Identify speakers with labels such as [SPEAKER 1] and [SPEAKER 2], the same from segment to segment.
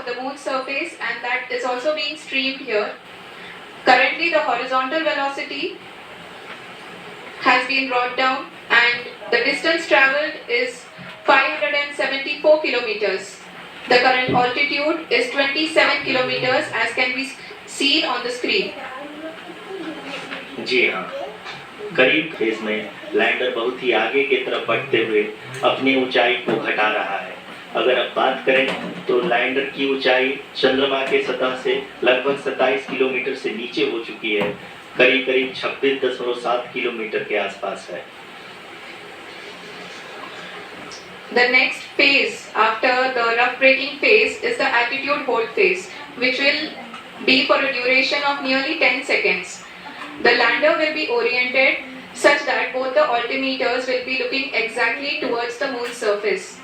[SPEAKER 1] the moon's surface, and that is also being streamed here. Currently the horizontal velocity has been brought down and the distance travelled is 574 kilometers. The current altitude is 27 kilometers as can be seen on the screen.
[SPEAKER 2] जी हाँ, करीब phase में lander बहुत ही आगे की तरफ बढ़ते हुए अपनी ऊंचाई को घटा रहा है। अगर अब बात करें तो लैंडर की ऊंचाई चंद्रमा के सतह से लगभग 27 किलोमीटर से नीचे हो चुकी है, करीब करीब 26.7 किलोमीटर के आसपास है।
[SPEAKER 1] The next phase after the rough braking phase is the attitude hold phase, which will be for a duration of nearly 10 seconds. The lander will be oriented such that both the altimeters will be looking exactly towards the moon's surface.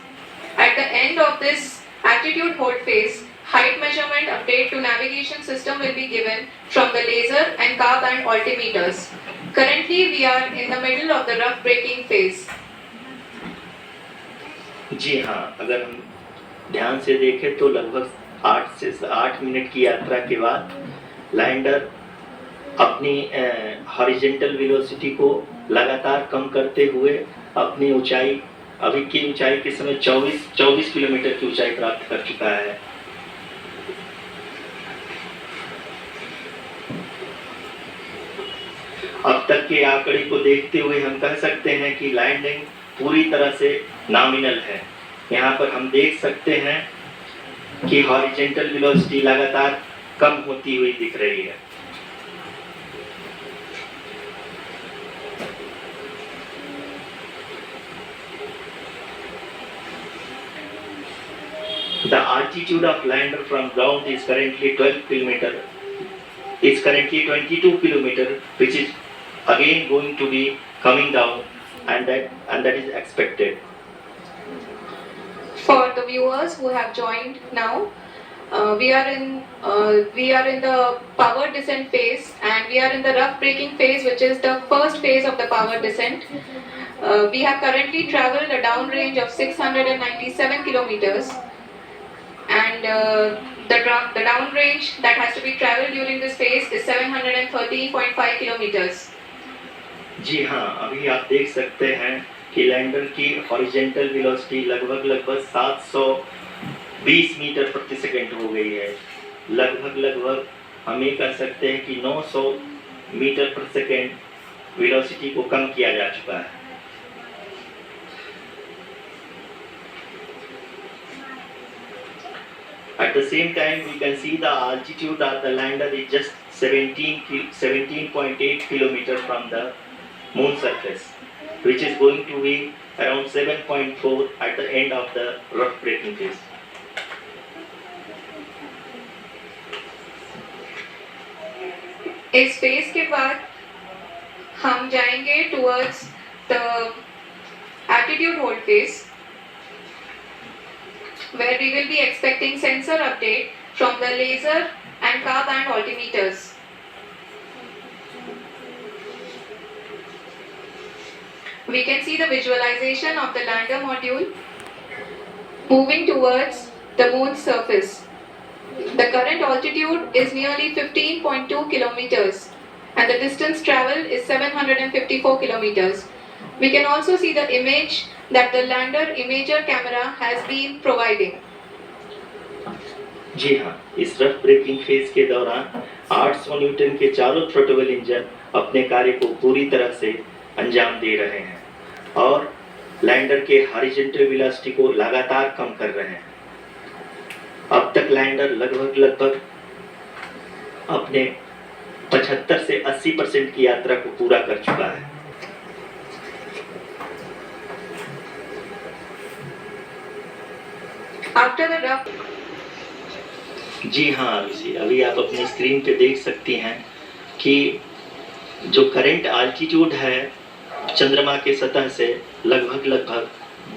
[SPEAKER 1] At the end of this attitude hold phase, height measurement update to navigation system will be given from the laser and car band altimeters. Currently we are in the middle of the rough braking phase.
[SPEAKER 2] जी हाँ, अगर हम ध्यान से देखें तो लगभग 8 से 8 minute की यात्रा के बाद लैंडर अपनी हॉरिजॉन्टल वेलोसिटी को लगातार कम करते हुए अपनी ऊंचाई अभी की ऊंचाई के समय 24 किलोमीटर की ऊंचाई प्राप्त कर चुका है। अब तक के आंकड़े को देखते हुए हम कह सकते हैं कि लैंडिंग पूरी तरह से नॉमिनल है। यहाँ पर हम देख सकते हैं कि हॉरिजॉन्टल वेलोसिटी लगातार कम होती हुई दिख रही है। The altitude of lander from ground is currently 22 kilometer, which is again going to be coming down, and that is expected.
[SPEAKER 1] For the viewers who have joined now, we are in the power descent phase, and we are in the rough braking phase, which is the first phase of the power descent. We have currently travelled a downrange of 697 kilometers, and the downrange that has to be travelled during this phase is 713.5 kilometers.
[SPEAKER 2] जी हाँ, अभी आप देख सकते हैं कि lander की horizontal velocity लगभग 720 metre प्रति सेकंड हो गई है। लगभग हम ये कह सकते हैं कि 900 मीटर प्रति सेकंड वेलोसिटी को कम किया जा चुका है। At the same time, we can see the altitude of the lander is just 17.8 kilometers from the moon surface, which is going to be around 7.4 at the end of the rough braking phase.
[SPEAKER 1] इस phase के बाद हम जाएंगे towards the attitude hold phase, where we will be expecting sensor update from the laser and car band altimeters. We can see the visualization of the lander module moving towards the moon's surface. The current altitude is nearly 15.2 kilometers and the distance travelled is 754 kilometers. We can also see the image that the lander imager camera has been providing.
[SPEAKER 2] जी हाँ, इस rough breaking phase के दौरान 800 Newton के चारों throttle engine अपने कार्य को पूरी तरह से अंजाम दे रहे हैं और लैंडर के हॉरिजॉन्टल वेलोसिटी को लगातार कम कर रहे हैं। अब तक लैंडर लगभग अपने 75 से 80% की यात्रा को पूरा कर चुका है।
[SPEAKER 1] After the rough
[SPEAKER 2] जी हाँ ऋषि, अभी आप अपनी स्क्रीन पे देख सकती हैं कि जो करंट आल्टीट्यूड है चंद्रमा के सतह से लगभग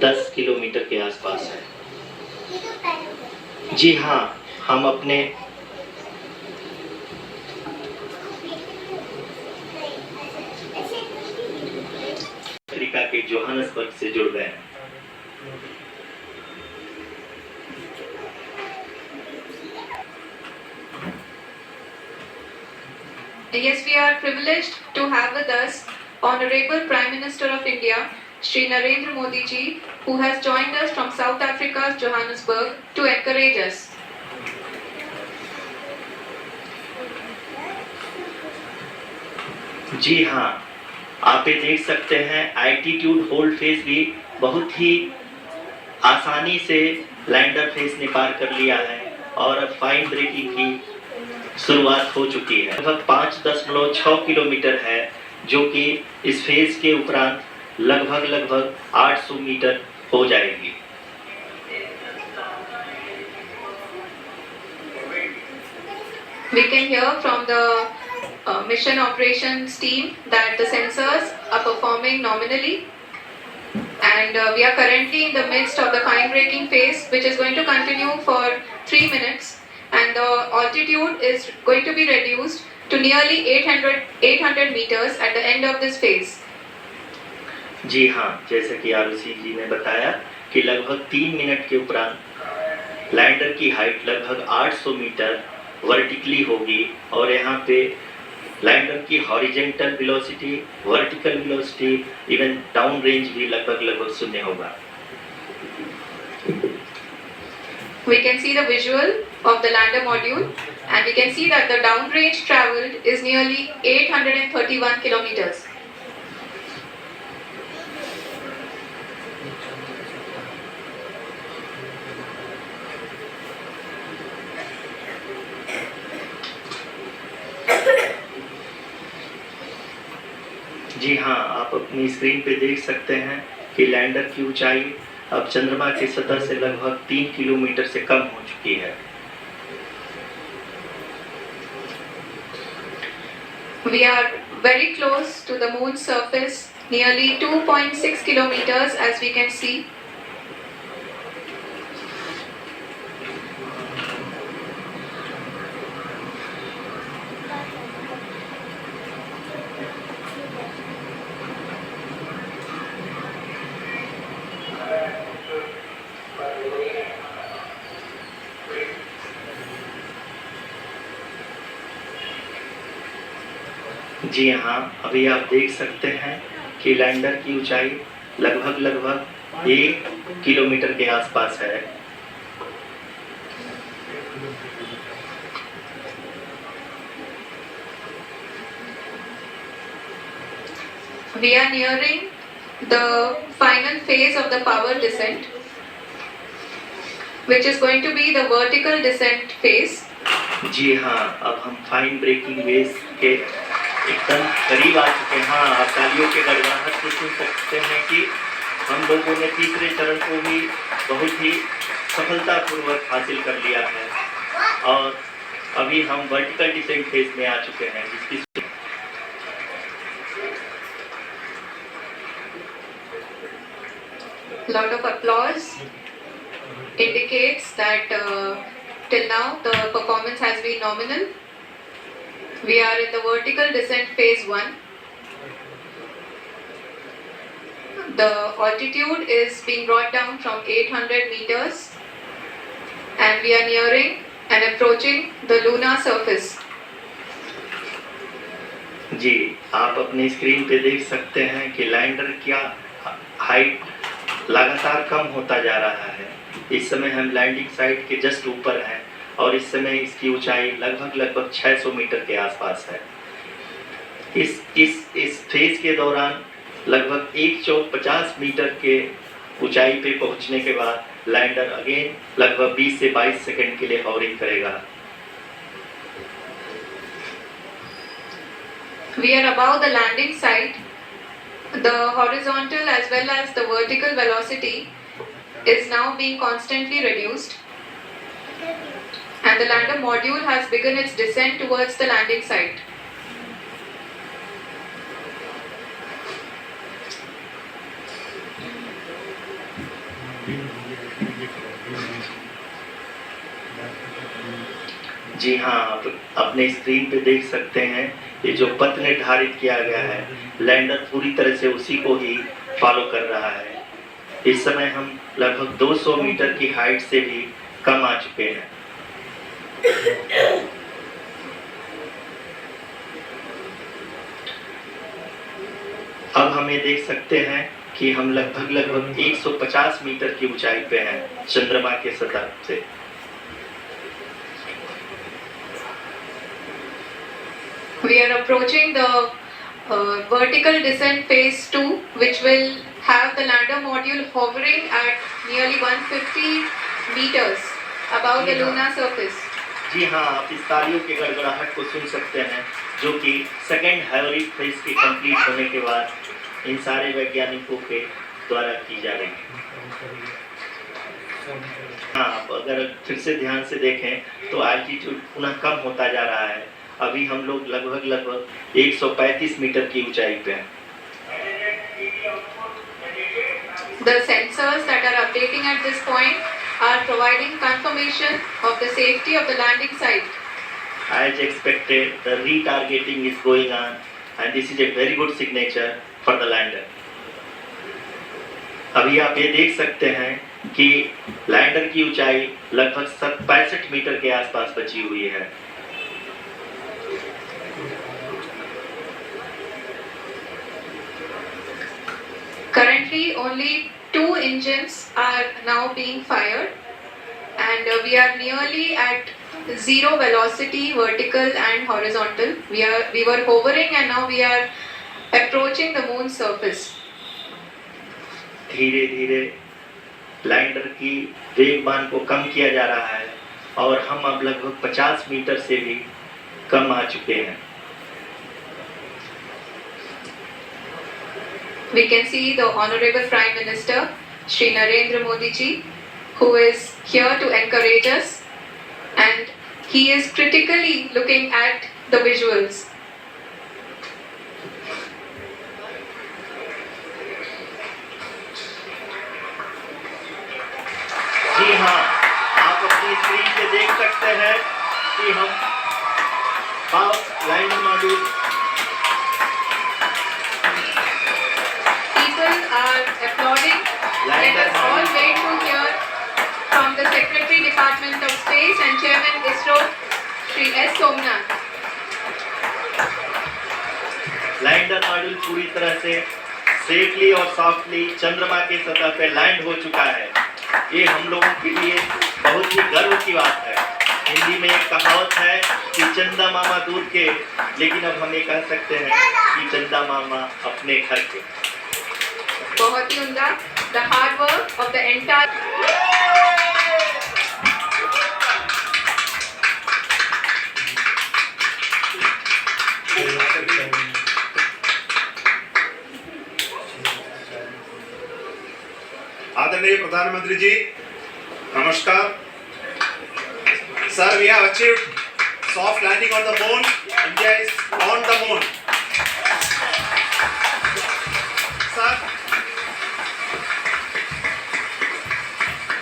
[SPEAKER 2] 10 किलोमीटर के आसपास है। जी हाँ, हम अपने अफ्रीका के जोहान्सबर्ग से जुड़ गए हैं।
[SPEAKER 1] Yes, we are privileged to have with us Honorable Prime Minister of India, Shri Narendra Modi ji, who has joined us from South Africa's Johannesburg to encourage us.
[SPEAKER 2] जी हाँ, आप ये देख सकते हैं एल्टीट्यूड होल्ड फेज भी बहुत ही आसानी से लैंडर फेज ने पार कर लिया है और अब फाइन ब्रेकिंग की शुरुआत हो चुकी है। लगभग 5.6 किलोमीटर है, जो कि इस फेज के उपरांत लगभग 800 मीटर हो जाएगी।
[SPEAKER 1] We can hear from the mission operations team that the sensors are performing nominally, and we are currently in the midst of the fine braking phase, which is going to continue for 3 minutes, and the altitude is going to be reduced to nearly 800 meters at the end of this phase.
[SPEAKER 2] जी हाँ, जैसे कि आरुषि जी ने बताया कि लगभग 3 minute के उपरांत lander की हाइट लगभग 800 मीटर वर्टिकली होगी और यहाँ पे लैंडर की horizontal velocity, vertical velocity, even down range भी लगभग शून्य होगा।
[SPEAKER 1] We can see the visual of the lander module, and we can see that the down range traveled is nearly 831 kilometers.
[SPEAKER 2] जी हाँ, आप अपनी स्क्रीन पे देख सकते हैं कि लैंडर की ऊंचाई अब चंद्रमा की सतह से लगभग 3 किलोमीटर से कम हो चुकी है।
[SPEAKER 1] We are very close to the moon's surface, nearly 2.6 kilometers, as we can see.
[SPEAKER 2] जी हाँ, अभी आप देख सकते हैं कि लैंडर की ऊंचाई लगभग 1 किलोमीटर के आसपास है।
[SPEAKER 1] We are nearing the final phase of the power descent, which is going to be the vertical descent phase.
[SPEAKER 2] जी हाँ, अब हम फाइन ब्रेकिंग वेज के एकदम करीब आ चुके हैं। हाँ, आप तालियों के गड़गड़ाहट से सुन सकते हैं कि हम लोगों ने तीसरे चरण को भी बहुत ही सफलतापूर्वक हासिल कर लिया है और अभी हम वर्टिकल डिसेंट फेज में आ चुके हैं, जिसकी
[SPEAKER 1] Lot of applause indicates that till now the performance has been nominal. We are in the vertical descent phase 1. The altitude is being brought down from 800 meters, and we are nearing and approaching the lunar surface.
[SPEAKER 2] जी, आप अपनी screen पे देख सकते हैं कि lander का height लगातार कम होता जा रहा है। इस समय हम लैंडिंग साइट के जस्ट ऊपर हैं और इस समय इसकी ऊंचाई लगभग 600 मीटर के आसपास है। इस फेज के दौरान लगभग 150 मीटर के ऊंचाई पे पहुंचने के बाद लैंडर अगेन लगभग 20 से 22 सेकंड के लिए हॉवरिंग करेगा।
[SPEAKER 1] We are above the landing site. The horizontal as well as the vertical velocity is now being constantly reduced, and the lander module has begun its descent towards the landing site.
[SPEAKER 2] जी हाँ, आप अपने screen पे देख सकते हैं ये जो पथ निर्धारित किया गया है, लैंडर पूरी तरह से उसी को ही फॉलो कर रहा है। इस समय हम लगभग 200 मीटर की हाइट से भी कम आ चुके हैं। हम ये देख सकते हैं कि हम लगभग 150 मीटर की ऊंचाई पे हैं चंद्रमा के सतह से।
[SPEAKER 1] We are approaching the vertical descent phase 2, which will have the lander module hovering at nearly 150 meters above the lunar surface.
[SPEAKER 2] जी हाँ, आप इस तालियों के गड़गड़ाहट को सुन सकते हैं, जो कि सेकेंड हैवरिक फेज के कंप्लीट होने के बाद इन सारे वैज्ञानिकों के द्वारा की जा रही है। हाँ, अगर फिर से ध्यान से देखें तो एल्टीट्यूड पुनः कम होता जा रहा है। अभी हम लोग लगभग 135 मीटर की ऊंचाई पे हैं।
[SPEAKER 1] The sensors that are updating at this point are providing confirmation of the safety of the landing site.
[SPEAKER 2] As expected, the retargeting is going on, and this is a very good signature for the lander. अभी आप ये देख सकते हैं कि lander की ऊंचाई लगभग 65 मीटर के आसपास बची हुई है।
[SPEAKER 1] Currently, only 2 engines are now being fired, and we are nearly at zero velocity, vertical and horizontal. We were hovering, and now we are approaching the moon's surface.
[SPEAKER 2] धीरे धीरे लैंडर की वेगमान को कम किया जा रहा है और हम अब लगभग 50 मीटर से भी कम आ चुके हैं।
[SPEAKER 1] We can see the Honorable Prime Minister, Shri Narendra Modi ji, who is here to encourage us, and he is critically looking at the visuals.
[SPEAKER 2] जी हाँ, आप अपनी स्क्रीन पे देख सकते हैं कि हम lander module
[SPEAKER 1] Are applauding. Let us all wait to hear from the Secretary Department of Space and Chairman ISRO, Shri S. Somnath.
[SPEAKER 2] Lander module पूरी तरह से सेफली और सॉफ्टली चंद्रमा के सतह पे लैंड हो चुका है। ये हम लोगों के लिए बहुत ही गर्व की बात है। हिंदी में एक कहावत है कि चंदा मामा दूर के, लेकिन अब हम ये कह सकते हैं कि चंदा मामा अपने घर के।
[SPEAKER 1] बहुत ही उम्दा, the hard work of the entire
[SPEAKER 3] आदरणीय प्रधानमंत्री जी, नमस्कार। Sir, we have achieved soft landing on the moon. India is on the moon. Sir,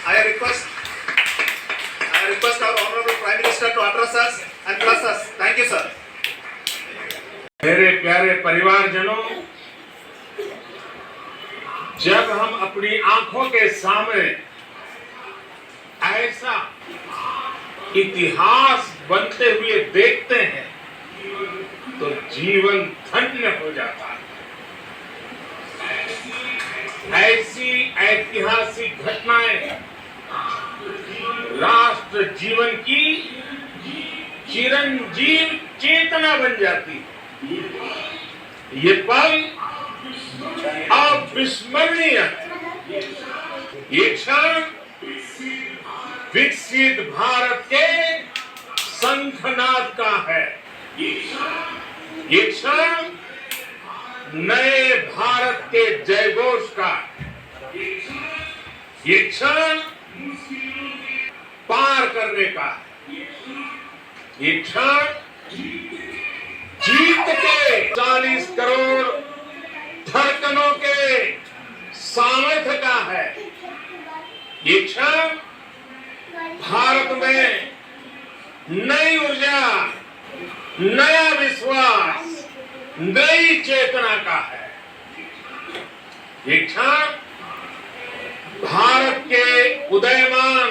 [SPEAKER 3] I request our Honorable Prime Minister to address us and bless us. Thank you, sir.
[SPEAKER 4] मेरे प्यारे परिवारजनों, जब हम अपनी आंखों के सामने ऐसा इतिहास बनते हुए देखते हैं तो जीवन धन्य हो जाता है। ऐसी ऐतिहासिक घटनाएं राष्ट्र जीवन की चिरंजीव चेतना बन जाती है। ये पल अविस्मरणीय, ये क्षण विकसित भारत के शंखनाद का है। ये क्षण नए भारत के जयघोष का, ये क्षण पार करने का, ये क्षण जीत के 40 करोड़ धड़कनों के सामर्थ्य का है। ये क्षण भारत में नई ऊर्जा, नया विश्वास, नई चेतना का है। ये क्षण भारत के उदयमान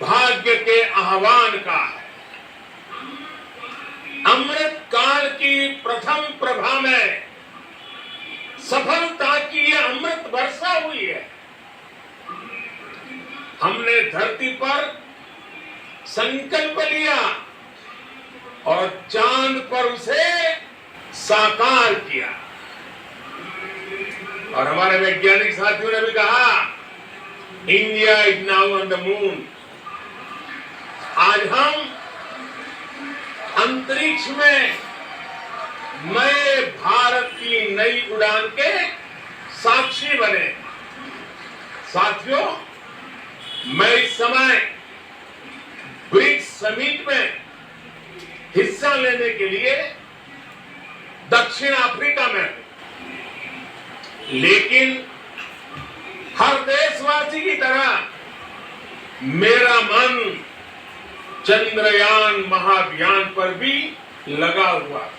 [SPEAKER 4] भाग्य के आह्वान का है। अमृत काल की प्रथम प्रभा में सफलता की ये अमृत वर्षा हुई है। हमने धरती पर संकल्प लिया और चांद पर उसे साकार किया। और हमारे वैज्ञानिक साथियों ने भी कहा, India is now on the moon. आज हम अंतरिक्ष में नए भारत की नई उड़ान के साक्षी बने। साथियों, मैं इस समय ब्रिक्स समिट में हिस्सा लेने के लिए दक्षिण अफ्रीका में हूं, लेकिन हर देशवासी की तरह मेरा मन चंद्रयान महाअभियान पर भी लगा हुआ।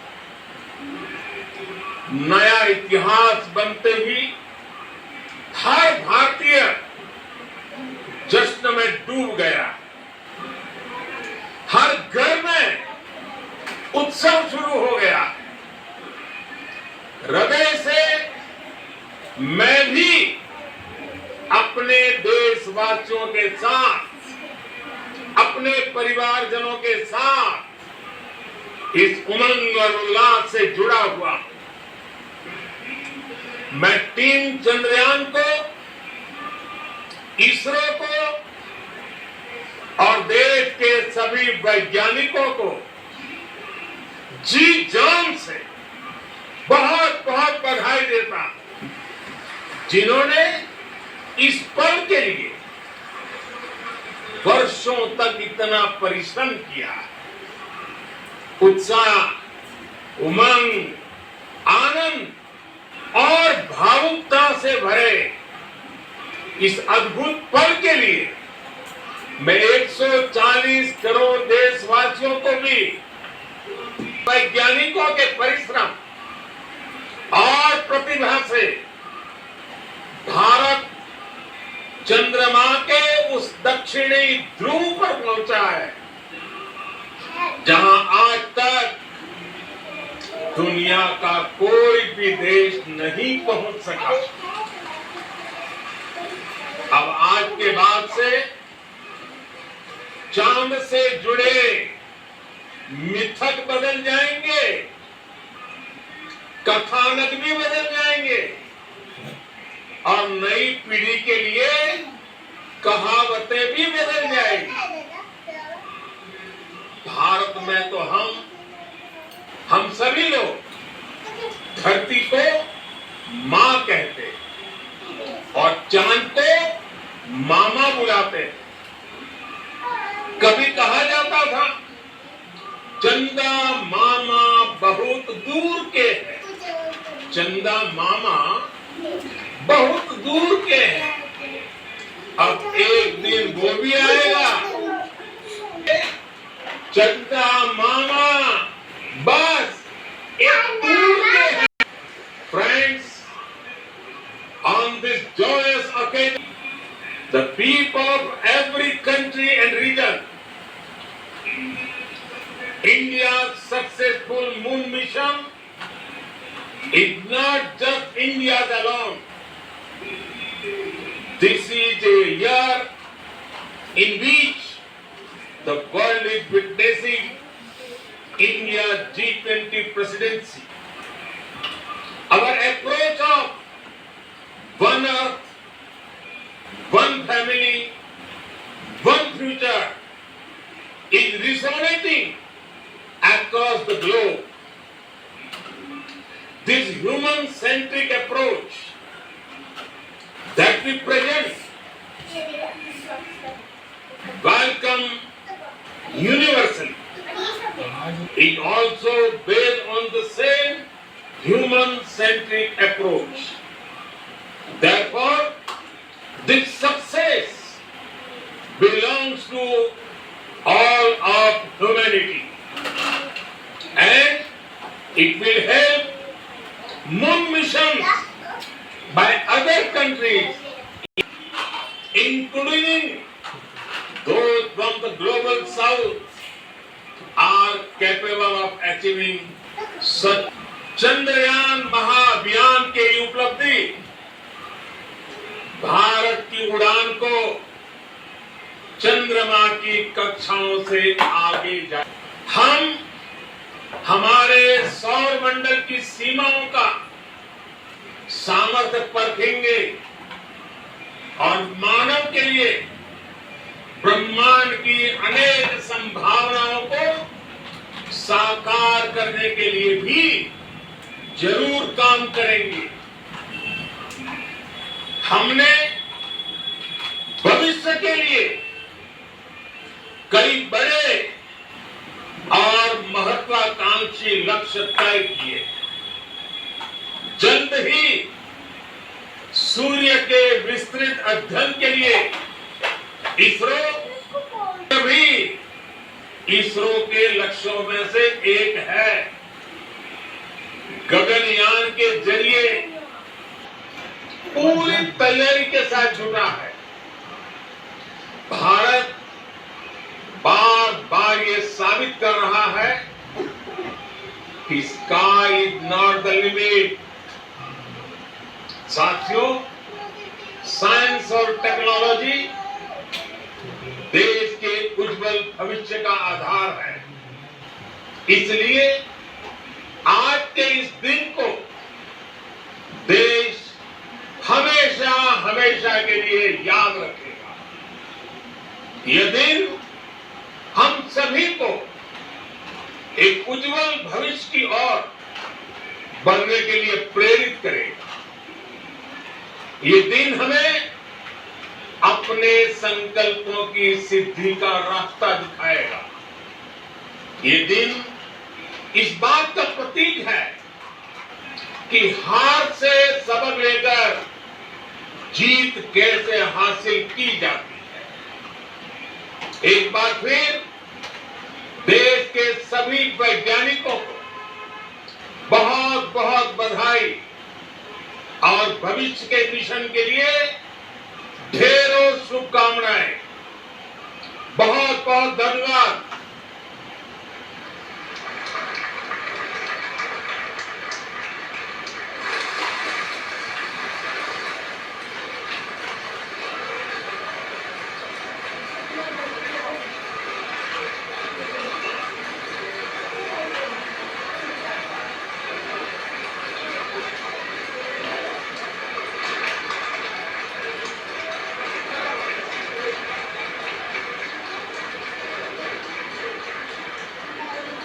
[SPEAKER 4] नया इतिहास बनते ही हर भारतीय जश्न में डूब गया। हर घर में उत्सव शुरू हो गया। हृदय से मैं भी अपने देशवासियों के साथ, अपने परिवारजनों के साथ इस उमंग और उल्लास से जुड़ा हुआ। मैं टीम चंद्रयान को, इसरो को और देश के सभी वैज्ञानिकों को जी जान से बहुत बहुत बधाई देता हूं, जिन्होंने इस पल के लिए वर्षों तक इतना परिश्रम किया। उत्साह, उमंग, आनंद और भावुकता से भरे इस अद्भुत पल के लिए मैं 140 करोड़ देशवासियों को भी वैज्ञानिकों के परिश्रम और प्रतिभा से भारत चंद्रमा के उस दक्षिणी ध्रुव पर पहुंचा है, जहां आज तक दुनिया का कोई भी देश नहीं पहुंच सका। अब आज के बाद से चांद से जुड़े मिथक बदल जाएंगे, कथानक भी बदल जाएंगे और नई पीढ़ी के लिए कहावतें भी बदल जाएंगी। भारत में तो हम सभी लोग धरती को मां कहते और चांद को मामा बुलाते। कभी कहा जाता था चंदा मामा बहुत दूर के हैं, चंदा मामा बहुत दूर के हैं। अब एक दिन वो भी आएगा, चंदा मामा बस एक दूर के हैं। Friends, on this joyous occasion, the people of every country and region, India's successful moon mission is not just India's alone. This is a year in which the world is witnessing India's G20 presidency. Our approach of one earth, one family, one future is resonating across the globe. This human-centric approach that we present welcome universally is also based on the same human-centric approach. Therefore, this success belongs to all of humanity, and it will help moon missions by other countries, including those from the global south, are capable of achieving such. Chandrayaan Maha अभियान की उपलब्धि भारत की उड़ान को चंद्रमा की कक्षाओं से आगे जा हम हमारे सौर मंडल की सीमाओं का सामर्थ्य परखेंगे और मानव के लिए ब्रह्मांड की अनेक संभावनाओं को साकार करने के लिए भी जरूर काम करेंगे। हमने भविष्य के लिए कई बड़े और महत्वाकांक्षी लक्ष्य तय किए। जल्द ही सूर्य के विस्तृत अध्ययन के लिए इसरो के लक्ष्यों में से एक है। गगनयान के जरिए पूरी तैयारी के साथ जुटा है। भारत बार बार ये साबित कर रहा है कि sky is not the limit. साथियों, साइंस और टेक्नोलॉजी देश के उज्जवल भविष्य का आधार है। इसलिए आज के इस दिन को देश हमेशा हमेशा के लिए याद रखेगा। यह दिन हम सभी को एक उज्जवल भविष्य की ओर बढ़ने के लिए प्रेरित करेगा। ये दिन हमें अपने संकल्पों की सिद्धि का रास्ता दिखाएगा। ये दिन इस बात का प्रतीक है कि हार से सबक लेकर जीत कैसे हासिल की जाती है। एक बार फिर देश के सभी वैज्ञानिकों को बहुत बहुत बधाई और भविष्य के मिशन के लिए ढेरों शुभकामनाएं। बहुत बहुत धन्यवाद।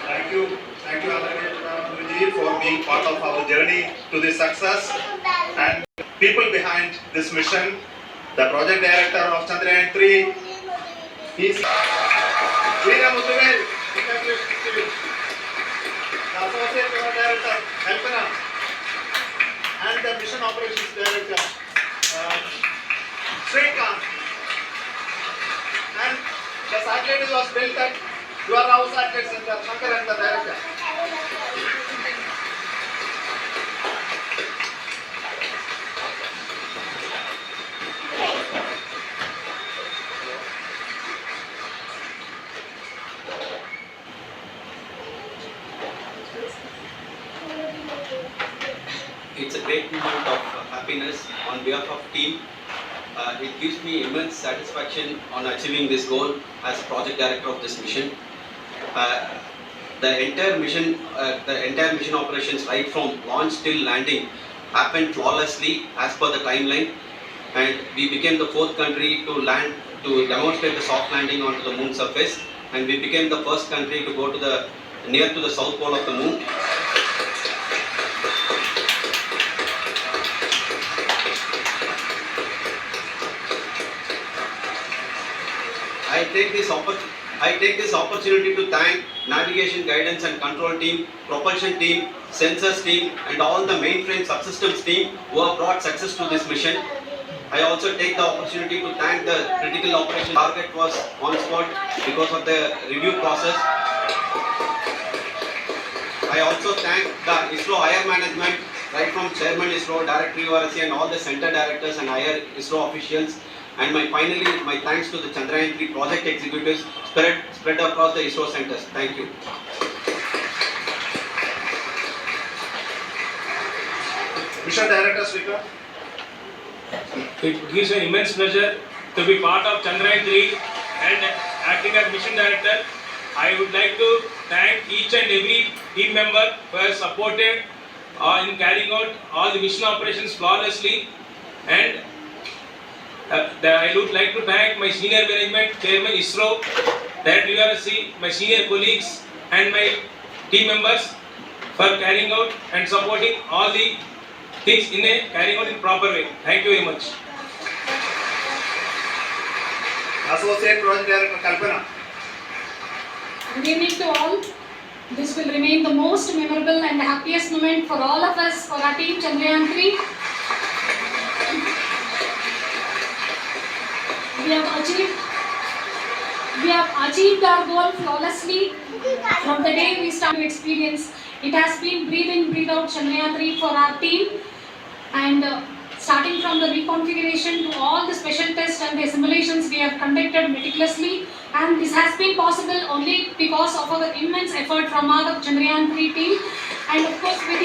[SPEAKER 3] Thank you, Guruji, for being part of our journey to this success. And people behind this mission, the project director of Chandrayaan 3, he's Veera Muthuvel, the associate project director, Kalpana, and the mission operations director, Srikanth. And the satellite was built at your house satellite center, Shankar and the director.
[SPEAKER 5] It's a great moment of happiness on behalf of team. It gives me immense satisfaction on achieving this goal as project director of this mission. The entire mission operations right from launch till landing happened flawlessly as per the timeline, and we became the fourth country to land to demonstrate the soft landing onto the moon surface, and we became the first country to go to near to the south pole of the moon. I take this opportunity to thank navigation, guidance and control team, propulsion team, sensors team and all the mainframe subsystems team who have brought success to this mission. I also take the opportunity to thank the critical operation target was on spot because of the review process. I also thank the ISRO higher management, right from Chairman ISRO, Director URSC and all the center directors and higher ISRO officials. And finally, my thanks to the Chandrayaan 3 project executives spread across the ISRO centers. Thank you.
[SPEAKER 3] Mission Director Srikant.
[SPEAKER 4] It gives an immense pleasure to be part of Chandrayaan 3 and acting as mission director. I would like to thank each and every team member who has supported in carrying out all the mission operations flawlessly, and I would like to thank my senior management, Chairman ISRO, Director URSC, my senior colleagues and my team members for carrying out and supporting all the things carrying out in proper way. Thank you very much.
[SPEAKER 3] Associate Project Director Kalpana.
[SPEAKER 6] Good evening to all. This will remain the most memorable and happiest moment for all of us, for our team Chandrayaan 3. We have achieved our goal flawlessly from the day we started experience. It has been breathe in, breathe out Chandrayaan 3 for our team, and starting from the reconfiguration to all the special tests and the simulations we have conducted meticulously, and this has been possible only because of our immense effort from our Chandrayaan 3 team, and of course with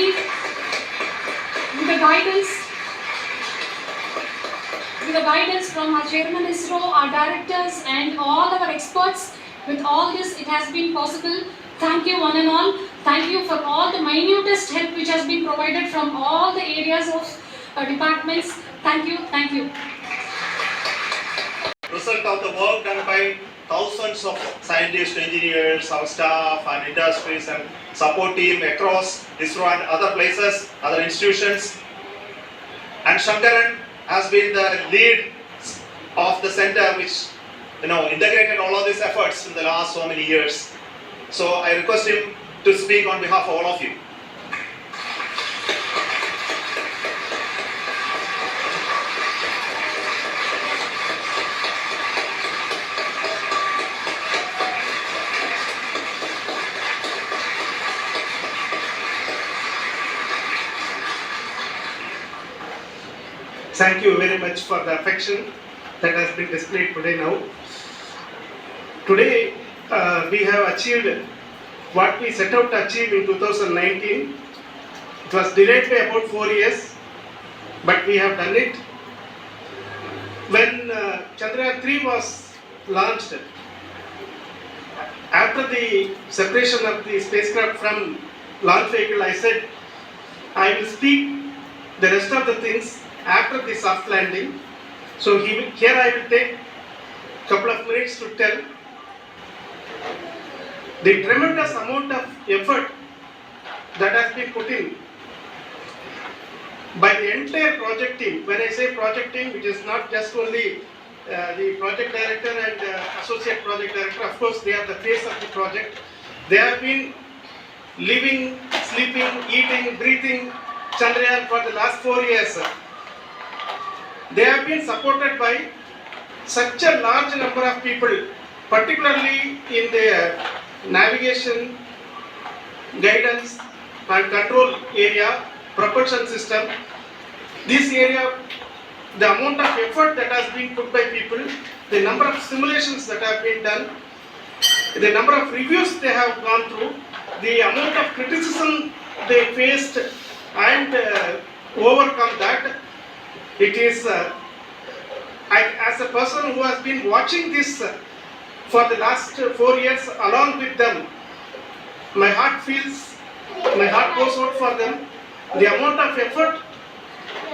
[SPEAKER 6] the guidance from our Chairman ISRO, our directors and all our experts. With all this, it has been possible. Thank you one and all. Thank you for all the minutest help which has been provided from all the areas of departments. Thank you, thank you.
[SPEAKER 3] Result of the work done by thousands of scientists, engineers, our staff and industries and support team across ISRO and other places, other institutions. And Shankaran has been the lead of the center which integrated all of these efforts in the last so many years. So I request him to speak on behalf of all of you.
[SPEAKER 7] Thank you very much for the affection that has been displayed today now. Today we have achieved what we set out to achieve in 2019. It was delayed by about 4 years, but we have done it. When Chandrayaan 3 was launched, after the separation of the spacecraft from launch vehicle, I said I will speak the rest of the things after the soft landing. So here I will take a couple of minutes to tell the tremendous amount of effort that has been put in by the entire project team. When I say project team, it is not just only the project director and associate project director. Of course, they are the face of the project. They have been living, sleeping, eating, breathing Chandrayaan for the last 4 years. They have been supported by such a large number of people, particularly in the navigation, guidance and control area, propulsion system. This area, the amount of effort that has been put by people, the number of simulations that have been done, the number of reviews they have gone through, the amount of criticism they faced and overcome that. It is, as a person who has been watching this for the last 4 years along with them, my heart goes out for them. The amount of effort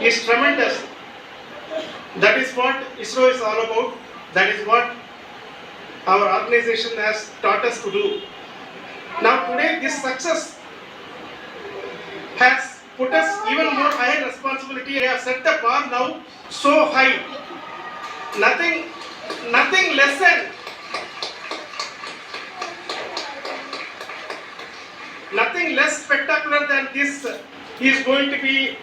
[SPEAKER 7] is tremendous. That is what ISRO is all about. That is what our organization has taught us to do. Now today this success has put us even more higher responsibility. We have set the bar now so high. Nothing less than nothing less spectacular than this is going to be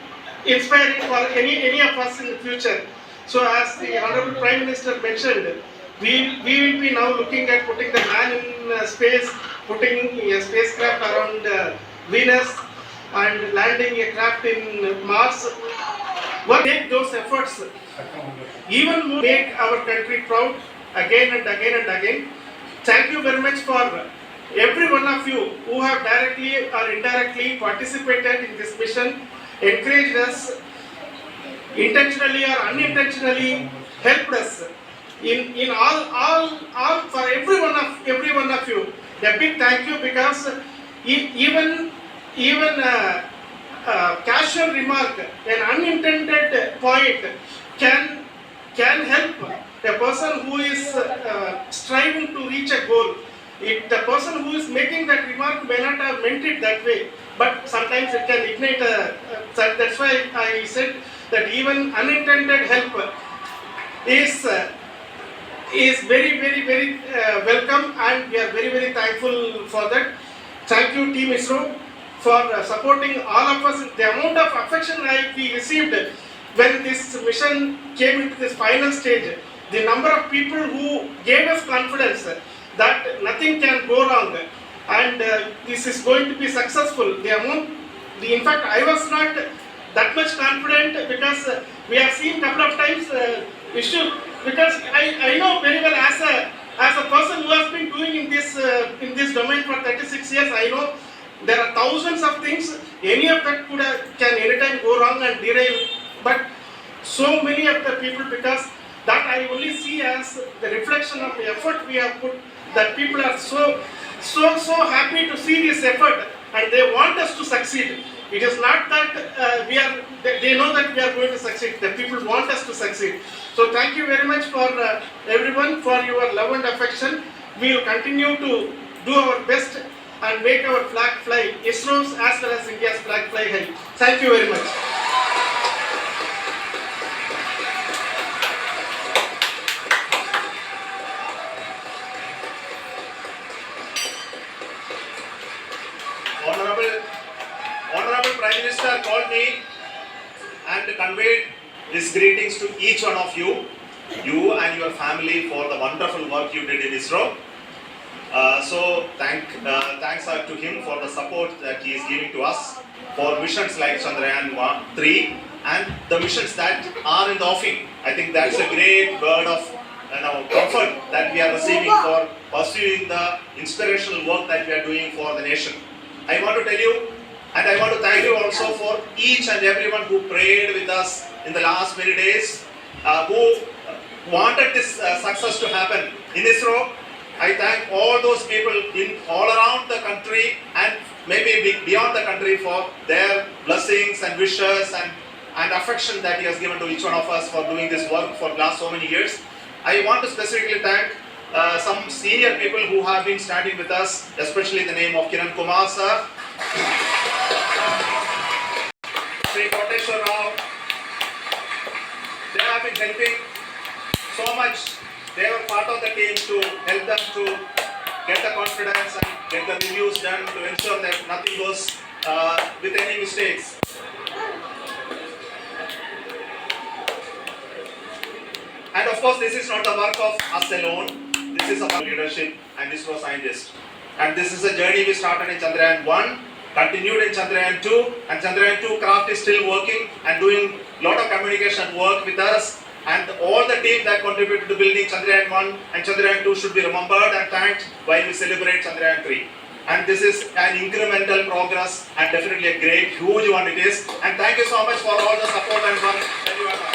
[SPEAKER 7] inspiring for any of us in the future. So as the Honorable Prime Minister mentioned, we will be now looking at putting the man in space, putting a spacecraft around Venus and landing a craft in Mars. We'll make those efforts even more, make our country proud again and again and again. Thank you very much for every one of you who have directly or indirectly participated in this mission. encouraged us, intentionally or unintentionally helped us in all for every one of you. A big thank you, because even casual remark, an unintended point can help a person who is striving to reach a goal. The person who is making that remark may not have meant it that way, but sometimes it can ignite that's why I said that even unintended help is very welcome, and we are very thankful for that. Thank you, Team ISRO, for supporting all of us. The amount of affection we received when this mission came into this final stage, the number of people who gave us confidence that nothing can go wrong and this is going to be successful. In fact, I was not that much confident, because we have seen couple of times issue, because I know very well as a person who has been doing in this domain for 36 years, I know there are thousands of things. Any of that can anytime go wrong and derail. But so many of the people, because that I only see as the reflection of the effort we have put, that people are so happy to see this effort and they want us to succeed. It is not that they know that we are going to succeed. The people want us to succeed. So thank you very much for everyone for your love and affection. We will continue to do our best and make our flag fly, ISRO's as well as India's flag fly high. Thank you very much.
[SPEAKER 3] Honorable Prime Minister called me and conveyed his greetings to each one of you and your family, for the wonderful work you did in ISRO. So thanks to him for the support that he is giving to us for missions like Chandrayaan 3 and the missions that are in the offing. I think that's a great word of comfort that we are receiving for pursuing the inspirational work that we are doing for the nation. I want to tell you, and I want to thank you also for each and everyone who prayed with us in the last many days, who wanted this success to happen in ISRO. I thank all those people all around the country and maybe beyond the country for their blessings and wishes and affection that he has given to each one of us for doing this work for the last so many years. I want to specifically thank some senior people who have been standing with us, especially in the name of Kiran Kumar sir, Sri Koteshwar Rao. They have been helping so much. They were part of the team to help them to get the confidence and get the reviews done to ensure that nothing goes with any mistakes. And of course, this is not the work of us alone. This is about leadership and ISRO scientists. And this is a journey we started in Chandrayaan 1, continued in Chandrayaan 2, and Chandrayaan 2 craft is still working and doing a lot of communication work with us. And all the team that contributed to building Chandrayaan 1 and Chandrayaan 2 should be remembered and thanked while we celebrate Chandrayaan 3. And this is an incremental progress and definitely a great, huge one it is. And thank you so much for all the support and work that you have done.